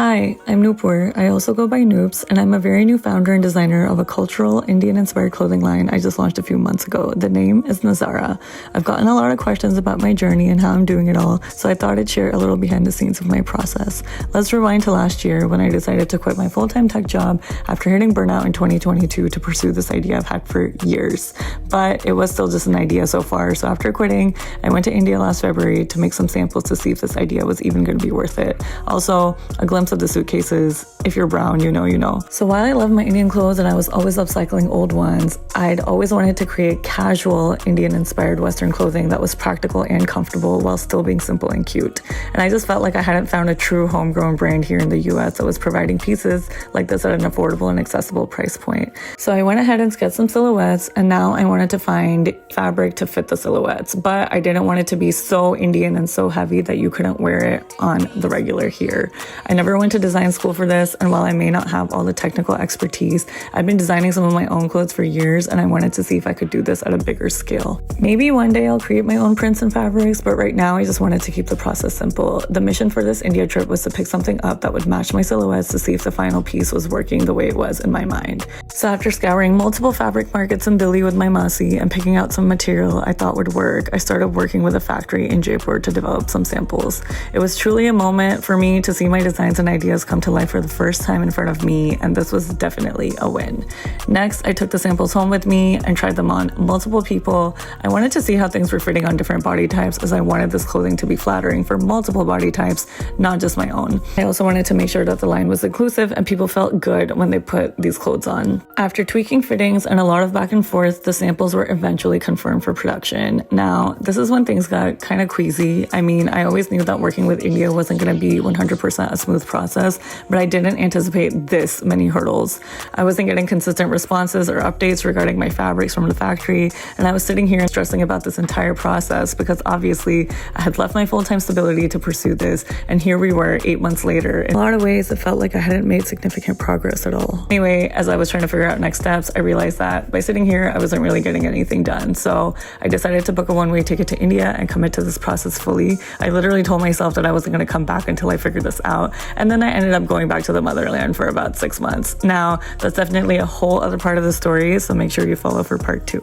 Hi, I'm Nupur. I also go by Noops, and I'm a very new founder and designer of a cultural Indian-inspired clothing line I just launched a few months ago. The name is Nazara. I've gotten a lot of questions about my journey and how I'm doing it all, so I thought I'd share a little behind the scenes of my process. Let's rewind to last year when I decided to quit my full-time tech job after hitting burnout in 2022 to pursue this idea I've had for years. But it was still just an idea so far, so after quitting, I went to India last February to make some samples to see if this idea was even going to be worth it. Also, a glimpse of the suitcases. If you're brown, you know. So while I love my Indian clothes and I was always upcycling old ones, I'd always wanted to create casual Indian-inspired Western clothing that was practical and comfortable while still being simple and cute. And I just felt like I hadn't found a true homegrown brand here in the US that was providing pieces like this at an affordable and accessible price point. So I went ahead and sketched some silhouettes, and now I wanted to find fabric to fit the silhouettes, but I didn't want it to be so Indian and so heavy that you couldn't wear it on the regular here. I never went to design school for this, and while I may not have all the technical expertise, I've been designing some of my own clothes for years, and I wanted to see if I could do this at a bigger scale. Maybe one day I'll create my own prints and fabrics, but right now I just wanted to keep the process simple. The mission for this India trip was to pick something up that would match my silhouettes to see if the final piece was working the way it was in my mind. So after scouring multiple fabric markets in Delhi with my Masi and picking out some material I thought would work, I started working with a factory in Jaipur to develop some samples. It was truly a moment for me to see my designs and ideas come to life for the first time in front of me, and this was definitely a win. Next, I took the samples home with me and tried them on multiple people. I wanted to see how things were fitting on different body types, as I wanted this clothing to be flattering for multiple body types, not just my own. I also wanted to make sure that the line was inclusive and people felt good when they put these clothes on. After tweaking fittings and a lot of back and forth, the samples were eventually confirmed for production. Now, this is when things got kind of queasy. I mean, I always knew that working with India wasn't going to be 100% a smooth process, but I didn't anticipate this many hurdles. I wasn't getting consistent responses or updates regarding my fabrics from the factory, and I was sitting here stressing about this entire process because obviously I had left my full-time stability to pursue this, and here we were 8 months later. In a lot of ways, it felt like I hadn't made significant progress at all. Anyway, as I was trying to figure out next steps, I realized that by sitting here, I wasn't really getting anything done. So I decided to book a one-way ticket to India and commit to this process fully. I literally told myself that I wasn't going to come back until I figured this out, and then I ended up going back to the motherland for about 6 months. Now, that's definitely a whole other part of the story, so make sure you follow for part 2.